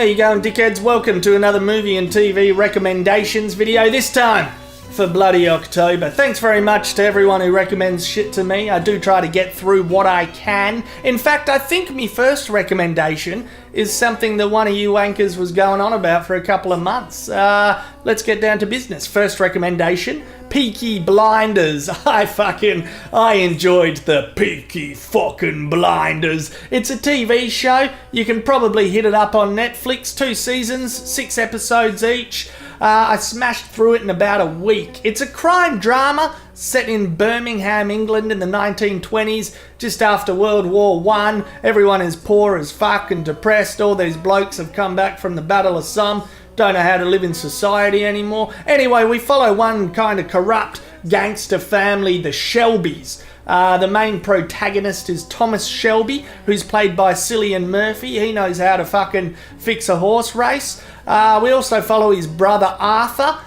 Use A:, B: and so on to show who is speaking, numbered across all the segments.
A: How you going, dickheads? Welcome to another movie and TV recommendations video, this time for bloody October. Thanks very much to everyone who recommends shit to me. I do try to get through what I can. In fact, I think my first recommendation is something that one of you wankers was going on about for a couple of months. Let's get down to business. First recommendation, Peaky Blinders. I enjoyed the Peaky fucking Blinders. It's a TV show. You can probably hit it up on Netflix. 2 seasons, 6 episodes each. I smashed through it in about a week. It's a crime drama set in Birmingham, England in the 1920s, just after World War I. Everyone is poor as fuck and depressed. All these blokes have come back from the Battle of Somme, don't know how to live in society anymore. Anyway, we follow one kind of corrupt gangster family, the Shelbys. The main protagonist is Thomas Shelby, who's played by Cillian Murphy. He knows how to fucking fix a horse race. We also follow his brother Arthur,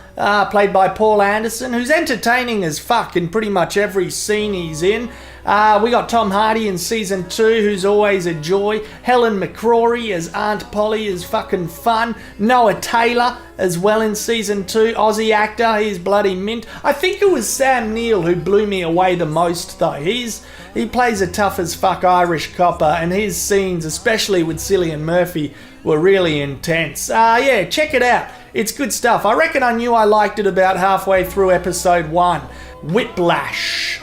A: played by Paul Anderson, who's entertaining as fuck in pretty much every scene he's in. We got Tom Hardy in season 2, who's always a joy. Helen McCrory as Aunt Polly is fucking fun. Noah Taylor as well in season 2. Ozzy actor, he's bloody mint. I think it was Sam Neill who blew me away the most though. He plays a tough as fuck Irish copper, and his scenes, especially with Cillian Murphy, were really intense. Yeah, check it out. It's good stuff. I reckon I knew I liked it about halfway through episode 1. Whiplash.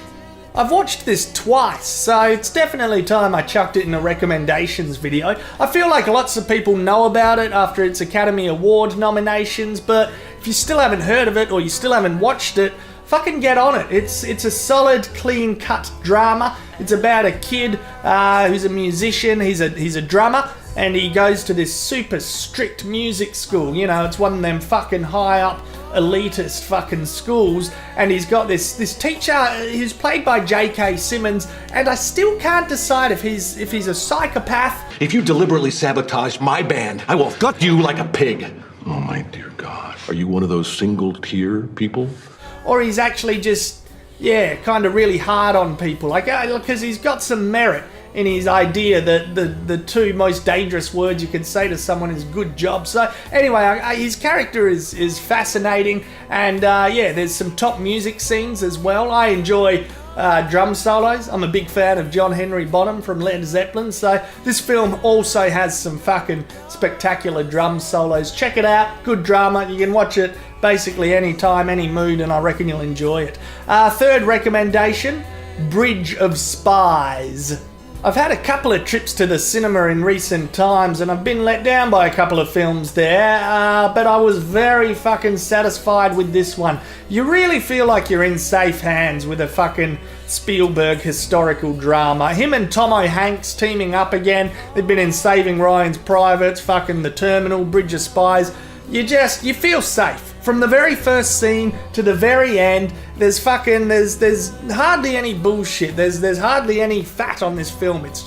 A: I've watched this twice, so it's definitely time I chucked it in a recommendations video. I feel like lots of people know about it after its Academy Award nominations, but if you still haven't heard of it or you still haven't watched it, fucking get on it. It's a solid, clean-cut drama. It's about a kid who's a musician. He's a drummer, and he goes to this super strict music school. You know, it's one of them fucking high-up, elitist fucking schools, and he's got this teacher who's played by J.K. Simmons, and I still can't decide if he's a psychopath.
B: If you deliberately sabotage my band, I will gut you like a pig. Oh my dear God. Are you one of those single-tier people?
A: Or he's actually just, yeah, kind of really hard on people. Like, because he's got some merit in his idea that the 2 most dangerous words you can say to someone is good job. So anyway, his character is fascinating, and yeah, there's some top music scenes as well. I enjoy drum solos. I'm a big fan of John Henry Bonham from Led Zeppelin, so this film also has some fucking spectacular drum solos. Check it out, good drama. You can watch it basically any time, any mood, and I reckon you'll enjoy it. Third recommendation, Bridge of Spies. I've had a couple of trips to the cinema in recent times, and I've been let down by a couple of films there, but I was very fucking satisfied with this one. You really feel like you're in safe hands with a fucking Spielberg historical drama. Him and Tomo Hanks teaming up again. They've been in Saving Ryan's Privates, fucking The Terminal, Bridge of Spies. You feel safe. From the very first scene to the very end, there's hardly any bullshit. There's hardly any fat on this film. It's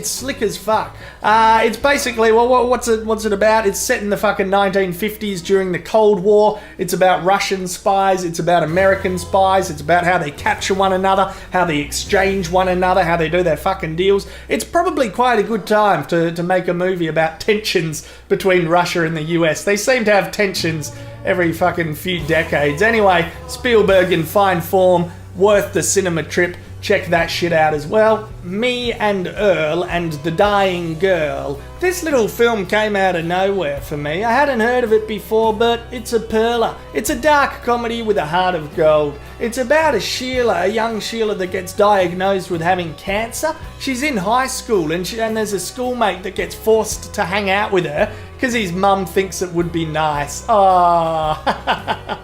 A: slick as fuck. It's basically, well, what's it about? It's set in the fucking 1950s during the Cold War. It's about Russian spies. It's about American spies. It's about how they capture one another, how they exchange one another, how they do their fucking deals. It's probably quite a good time to make a movie about tensions between Russia and the US. They seem to have tensions every fucking few decades. Anyway, Spielberg in fine form, worth the cinema trip. Check that shit out as well. Me and Earl and the Dying Girl. This little film came out of nowhere for me. I hadn't heard of it before, but it's a perler. It's a dark comedy with a heart of gold. It's about a young Sheila that gets diagnosed with having cancer. She's in high school, and there's a schoolmate that gets forced to hang out with her because his mum thinks it would be nice. Ah.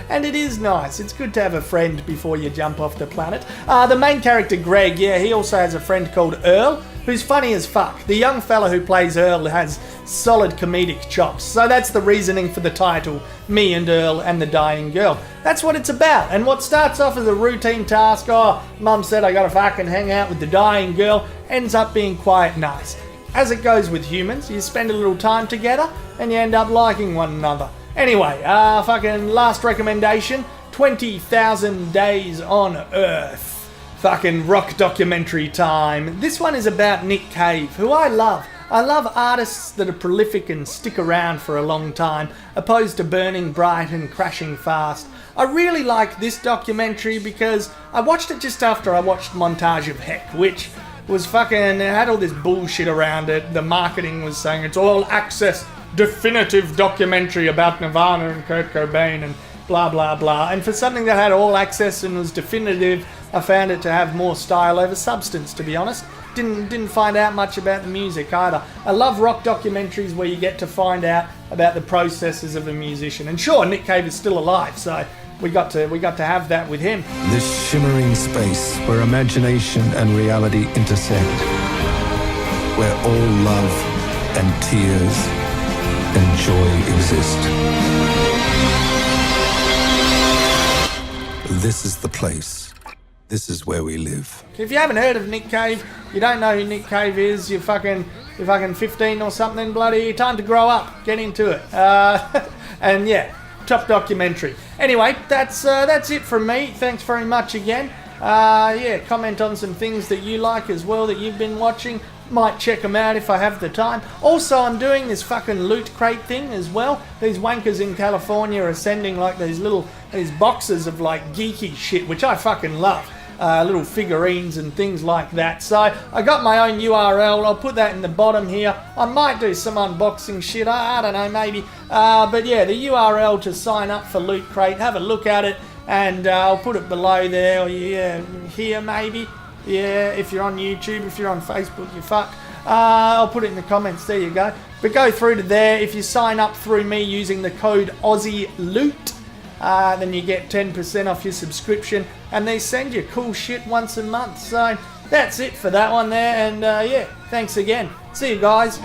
A: And it is nice. It's good to have a friend before you jump off the planet. The main character, Greg, yeah, he also has a friend called Earl, who's funny as fuck. The young fella who plays Earl has solid comedic chops. So that's the reasoning for the title, Me and Earl and the Dying Girl. That's what it's about. And what starts off as a routine task, oh, mum said I gotta fucking hang out with the dying girl, ends up being quite nice. As it goes with humans, you spend a little time together and you end up liking one another. Anyway, fucking last recommendation, 20,000 Days on Earth. Fucking rock documentary time. This one is about Nick Cave, who I love. I love artists that are prolific and stick around for a long time, opposed to burning bright and crashing fast. I really like this documentary because I watched it just after I watched Montage of Heck, which was fucking, it had all this bullshit around it. The marketing was saying it's all access, definitive documentary about Nirvana and Kurt Cobain and blah blah blah. And for something that had all access and was definitive, I found it to have more style over substance, to be honest. Didn't find out much about the music either. I love rock documentaries where you get to find out about the processes of a musician. And sure, Nick Cave is still alive, so we got to have that with him.
C: This shimmering space where imagination and reality intersect, where all love and tears and joy exist. This is the place. This is where we live.
A: If you haven't heard of Nick Cave, you don't know who Nick Cave is, you're fucking 15 or something, bloody, time to grow up, get into it. And yeah, top documentary. Anyway, that's it from me. Thanks very much again. Yeah, comment on some things that you like as well that you've been watching. Might check them out if I have the time. Also, I'm doing this fucking loot crate thing as well. These wankers in California are sending like these boxes of like geeky shit, which I fucking love. Little figurines and things like that. So I got my own URL. I'll put that in the bottom here. I might do some unboxing shit. I don't know, maybe. But yeah, the URL to sign up for Loot Crate. Have a look at it, and I'll put it below there. Or yeah, here maybe. Yeah, if you're on YouTube, if you're on Facebook, you're fucked. I'll put it in the comments. There you go. But go through to there. If you sign up through me using the code OzzyLoot, then you get 10% off your subscription, and they send you cool shit once a month. So that's it for that one there, and yeah, thanks again. See you guys.